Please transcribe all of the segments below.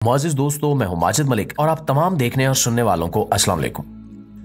मोअज़्ज़िज़ दोस्तों, मैं हूं माजिद मलिक और आप तमाम देखने और सुनने वालों को अस्सलाम वालेकुम।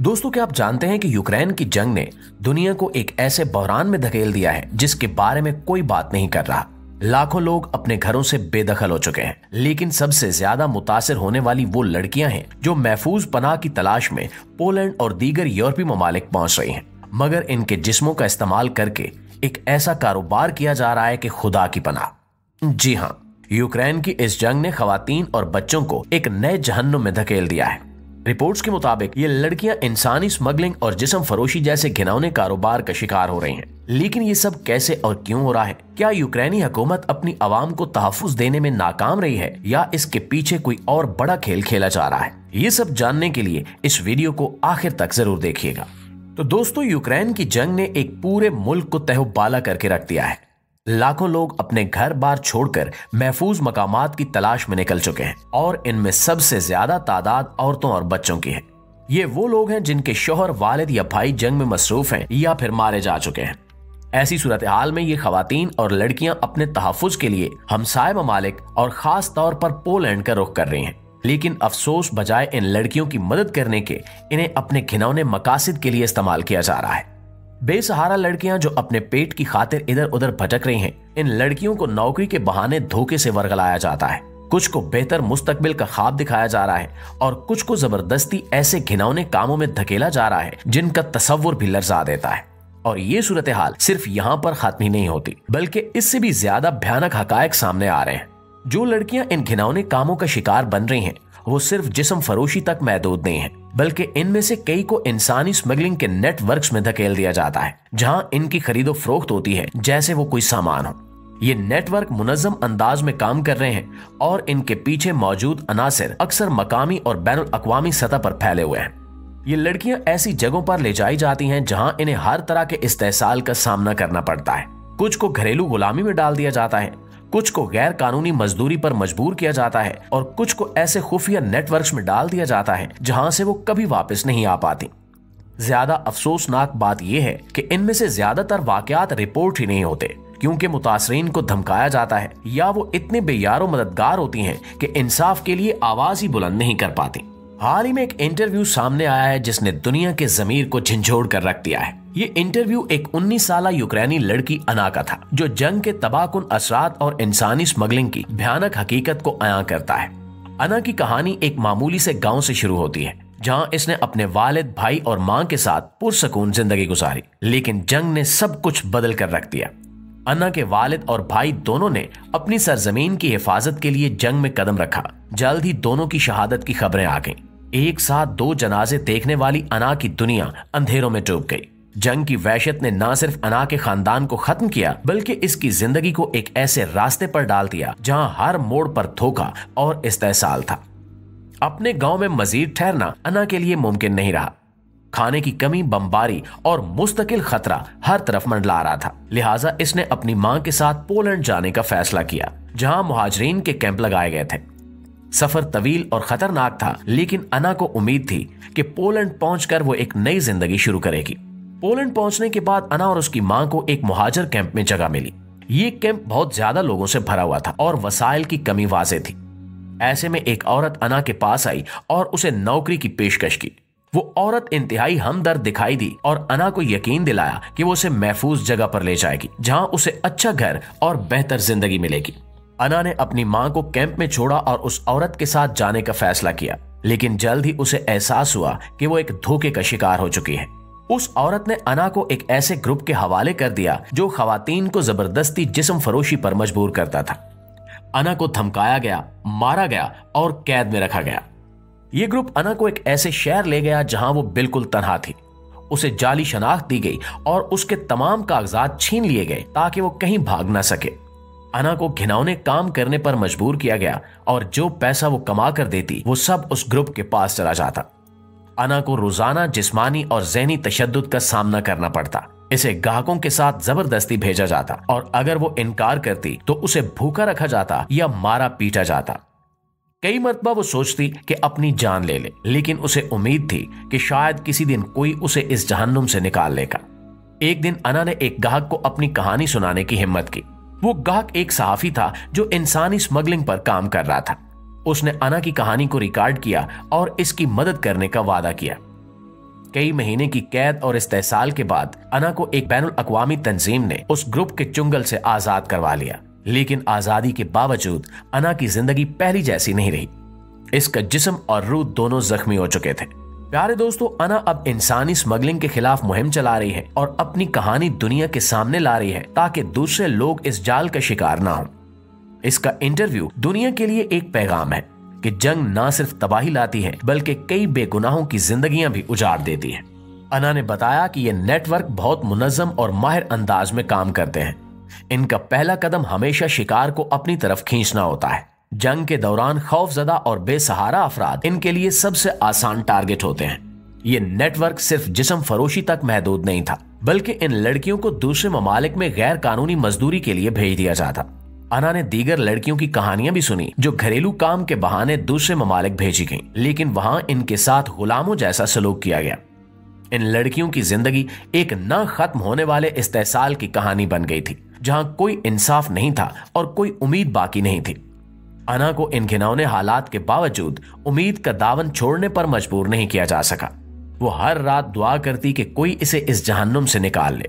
दोस्तों, क्या आप जानते हैं कि यूक्रेन की जंग ने दुनिया को एक ऐसे बहरान में धकेल दिया है जिसके बारे में कोई बात नहीं कर रहा। लाखों लोग अपने घरों से बेदखल हो चुके हैं, लेकिन सबसे ज्यादा मुतासिर होने वाली वो लड़कियां हैं जो महफूज पनाह की तलाश में पोलैंड और दीगर यूरोपीय ममालिक पहुंच रही हैं, मगर इनके जिस्मों का इस्तेमाल करके एक ऐसा कारोबार किया जा रहा है कि खुदा की पनाह। जी हाँ, यूक्रेन की इस जंग ने खवातीन और बच्चों को एक नए जहन्नुम में धकेल दिया है। रिपोर्ट्स के मुताबिक ये लड़कियां इंसानी स्मगलिंग और जिस्म फरोशी जैसे घिनौने कारोबार का शिकार हो रही हैं। लेकिन ये सब कैसे और क्यों हो रहा है? क्या यूक्रेनी हुकूमत अपनी आवाम को तहफ्फुज देने में नाकाम रही है या इसके पीछे कोई और बड़ा खेल खेला जा रहा है? ये सब जानने के लिए इस वीडियो को आखिर तक जरूर देखिएगा। तो दोस्तों, यूक्रेन की जंग ने एक पूरे मुल्क को तहबाला करके रख दिया है। लाखों लोग अपने घर बार छोड़कर महफूज मकामात की तलाश में निकल चुके हैं और इनमें सबसे ज्यादा तादाद औरतों और बच्चों की है। ये वो लोग हैं जिनके शौहर, वालिद या भाई जंग में मसरूफ हैं या फिर मारे जा चुके हैं। ऐसी सूरत हाल में ये खवातीन और लड़कियां अपने तहफ्फुज के लिए हमसाय ममालिक और खास तौर पर पोलैंड का रुख कर रही हैं। लेकिन अफसोस, बजाय इन लड़कियों की मदद करने के इन्हें अपने घिनौने मकासद के लिए इस्तेमाल किया जा रहा है। बेसहारा लड़कियां जो अपने पेट की खातिर इधर उधर भटक रही हैं, इन लड़कियों को नौकरी के बहाने धोखे से वर्गलाया जाता है। कुछ को बेहतर मुस्तकबिल का ख्वाब दिखाया जा रहा है और कुछ को जबरदस्ती ऐसे घिनौने कामों में धकेला जा रहा है जिनका तसव्वुर भी लर्जा देता है। और ये सूरत हाल सिर्फ यहाँ पर खत्म ही नहीं होती, बल्कि इससे भी ज्यादा भयानक हकायक सामने आ रहे हैं। जो लड़कियां इन घिनौने कामों का शिकार बन रही हैं, वो सिर्फ जिस्म फरोशी तक महदूद नहीं है, बल्कि इनमें से कई को इंसानी स्मगलिंग के नेटवर्क्स में धकेल दिया जाता है, जहां इनकी खरीदो फरोख्त होती है जैसे वो कोई सामान हो। ये नेटवर्क मुनज़्ज़म अंदाज में काम कर रहे हैं और इनके पीछे मौजूद अनासिर अक्सर मकामी और बैनुल अक़वामी सतह पर फैले हुए हैं। ये लड़कियां ऐसी जगहों पर ले जाई जाती हैं जहां इन्हें हर तरह के इस्तेहसाल का सामना करना पड़ता है। कुछ को घरेलू गुलामी में डाल दिया जाता है, कुछ को गैर कानूनी मजदूरी पर मजबूर किया जाता है और कुछ को ऐसे खुफिया नेटवर्क्स में डाल दिया जाता है जहां से वो कभी वापस नहीं आ पाती। ज्यादा अफसोसनाक बात यह है कि इनमें से ज्यादातर वाकयात रिपोर्ट ही नहीं होते, क्योंकि मुतासरीन को धमकाया जाता है या वो इतने बेयारो मददगार होती हैं कि इंसाफ के लिए आवाज ही बुलंद नहीं कर पाती। हाल ही में एक इंटरव्यू सामने आया है जिसने दुनिया के ज़मीर को झंझोड़ कर रख दिया है। ये इंटरव्यू एक 19 साला यूक्रेनी लड़की अना का था, जो जंग के तबाहकुन असरात और इंसानी स्मगलिंग की भयानक हकीकत को अयां करता है। अना की कहानी एक मामूली से गांव से शुरू होती है, जहां इसने अपने वालिद, भाई और मां के साथ पुरसकून जिंदगी गुजारी। लेकिन जंग ने सब कुछ बदल कर रख दिया। अना के वालिद और भाई दोनों ने अपनी सरजमीन की हिफाजत के लिए जंग में कदम रखा। जल्द ही दोनों की शहादत की खबरें आ गईं। एक साथ 2 जनाजे देखने वाली अना की दुनिया अंधेरों में डूब गई। जंग की वहशत ने न सिर्फ अना के खानदान को खत्म किया, बल्कि इसकी जिंदगी को एक ऐसे रास्ते पर डाल दिया जहां हर मोड़ पर धोखा और इस्तेहसाल था। अपने गांव में मजीद ठहरना अना के लिए मुमकिन नहीं रहा। खाने की कमी, बमबारी और मुस्तकिल खतरा हर तरफ मंडला रहा था। लिहाजा इसने अपनी मां के साथ पोलैंड जाने का फैसला किया, जहां मुहाजिरीन के कैंप लगाए गए थे। सफर तवील और खतरनाक था, लेकिन अना को उम्मीद थी कि पोलैंड पहुंचकर वो एक नई जिंदगी शुरू करेगी। पोलैंड पहुंचने के बाद अना और उसकी मां को एक मुहाजिर कैंप में जगह मिली। ये कैंप बहुत ज्यादा लोगों से भरा हुआ था और वसाइल की कमी वाज़ेह थी। ऐसे में एक औरत अना के पास आई और उसे नौकरी की पेशकश की। वो औरत इंतहाई हमदर्द दिखाई दी और अना को यकीन दिलाया कि वो उसे महफूज जगह पर ले जाएगी, जहां उसे अच्छा घर और बेहतर जिंदगी मिलेगी। अना ने अपनी मां को कैंप में छोड़ा और उस औरत के साथ जाने का फैसला किया, लेकिन जल्द ही उसे एहसास हुआ कि वो एक धोखे का शिकार हो चुकी है। उस औरत ने अना को एक ऐसे ग्रुप के हवाले कर दिया जो खवातीन को जबरदस्ती जिस्म फरोशी पर मजबूर करता था। अना को धमकाया गया, मारा गया और कैद में रखा गया। ये ग्रुप अना को एक ऐसे शहर ले गया जहां वो बिल्कुल तन्हा थी। उसे जाली शनाख्त दी गई और उसके तमाम कागजात छीन लिए गए ताकि वो कहीं भाग ना सके। अना को घिनौने काम करने पर मजबूर किया गया और जो पैसा वो कमा कर देती वो सब उस ग्रुप के पास चला जाता। अना को रोजाना जिस्मानी और ज़हनी तशद्दुद का सामना करना पड़ता। इसे ग्राहकों के साथ जबरदस्ती भेजा जाता और अगर वो इनकार करती तो उसे भूखा रखा जाता या मारा पीटा जाता। कई मरतबा वो सोचती कि अपनी जान ले ले, लेकिन उसे उम्मीद थी कि शायद किसी दिन कोई उसे इस जहन्नुम से निकाल लेगा। एक दिन अना ने एक ग्राहक को अपनी कहानी सुनाने की हिम्मत की। वो ग्राहक एक सहाफी था जो इंसानी स्मगलिंग पर काम कर रहा था। उसने अना की कहानी को रिकॉर्ड किया और इसकी मदद करने का वादा किया। कई महीने की कैद और इस्तेहसाल के बाद अना को एक बैनुल अक़वामी तंजीम ने उस ग्रुप के चुंगल से आजाद करवा लिया, लेकिन आजादी के बावजूद अना की जिंदगी पहली जैसी नहीं रही। इसका जिस्म और रूह दोनों जख्मी हो चुके थे। प्यारे दोस्तों, अना अब इंसानी स्मगलिंग के खिलाफ मुहिम चला रही है और अपनी कहानी दुनिया के सामने ला रही है ताकि दूसरे लोग इस जाल का शिकार ना हो। इसका इंटरव्यू दुनिया के लिए एक पैगाम है कि जंग ना सिर्फ तबाही लाती है बल्कि कई बेगुनाहों की जिंदगियां भी उजाड़ देती है। अना ने बताया कि ये नेटवर्क बहुत मुनज़्ज़म और माहिर अंदाज में काम करते हैं। इनका पहला कदम हमेशा शिकार को अपनी तरफ खींचना होता है। जंग के दौरान खौफजदा और बेसहारा अफराद इनके लिए सबसे आसान टारगेट होते हैं। ये नेटवर्क सिर्फ जिस्म फरोशी तक महदूद नहीं था, बल्कि इन लड़कियों को दूसरे ममालिक में गैर कानूनी मजदूरी के लिए भेज दिया जाता। अना ने दीगर लड़कियों की कहानियां भी सुनी जो घरेलू काम के बहाने दूसरे ममालिक भेजी गईं, लेकिन वहां इनके साथ गुलामों जैसा सलूक किया गया। इन लड़कियों की जिंदगी एक न खत्म होने वाले इस्तेहसाल की कहानी बन गई थी, जहां कोई इंसाफ नहीं था और कोई उम्मीद बाकी नहीं थी। अना को इन घिनौने हालात के बावजूद उम्मीद का दामन छोड़ने पर मजबूर नहीं किया जा सका। वो हर रात दुआ करती कि कोई इसे इस जहन्नुम से निकाल ले।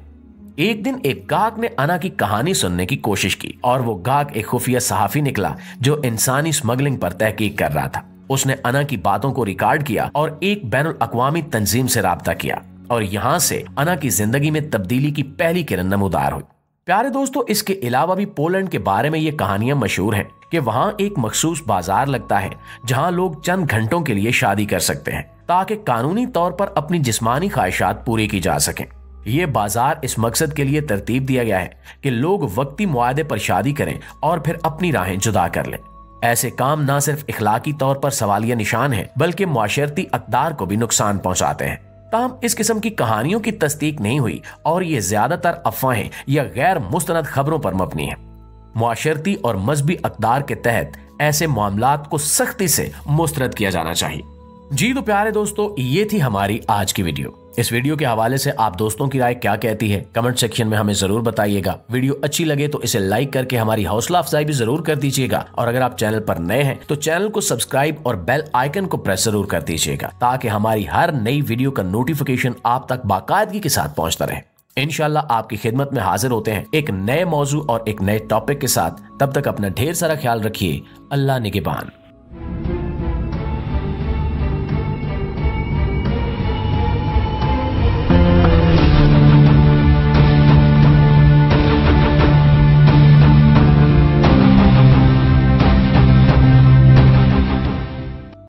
एक दिन एक गाहक ने अना की कहानी सुनने की कोशिश की और वो गाहक एक खुफिया सहाफी निकला जो इंसानी स्मगलिंग पर तहकीक कर रहा था। उसने अना की बातों को रिकॉर्ड किया और एक बैनुल अक़वामी तंजीम से राब्ता किया और यहां से अना की जिंदगी में तब्दीली की पहली किरण नमूदार हुई। प्यारे दोस्तों, इसके अलावा भी पोलैंड के बारे में ये कहानियां मशहूर हैं कि वहां एक मखसूस बाजार लगता है जहां लोग चंद घंटों के लिए शादी कर सकते हैं ताकि कानूनी तौर पर अपनी जिस्मानी ख्वाहिशात पूरी की जा सकें। ये बाजार इस मकसद के लिए तरतीब दिया गया है कि लोग वक्ती मुआहदे पर शादी करें और फिर अपनी राहें जुदा कर लें। ऐसे काम न सिर्फ इखलाकी तौर पर सवालिया निशान है बल्कि मुआशरती अक़दार को भी नुकसान पहुंचाते हैं। ताहम इस किस्म की कहानियों की तस्दीक नहीं हुई और ये ज्यादातर अफवाहें या गैर मुस्तनद खबरों पर मबनी है। मुआशरती और मजहबी अक़दार के तहत ऐसे मामलात को सख्ती से मुस्तरद किया जाना चाहिए। जी तो प्यारे दोस्तों, ये थी हमारी आज की वीडियो। इस वीडियो के हवाले से आप दोस्तों की राय क्या कहती है कमेंट सेक्शन में हमें जरूर बताइएगा। वीडियो अच्छी लगे तो इसे लाइक करके हमारी हौसला अफजाई भी जरूर कर दीजिएगा और अगर आप चैनल पर नए हैं तो चैनल को सब्सक्राइब और बेल आइकन को प्रेस जरूर कर दीजिएगा ताकि हमारी हर नई वीडियो का नोटिफिकेशन आप तक बाकायदगी के साथ पहुंचता रहे। इंशाल्लाह आपकी खिदमत में हाजिर होते हैं एक नए मौजू और एक नए टॉपिक के साथ। तब तक अपना ढेर सारा ख्याल रखिए। अल्लाह निगहबान।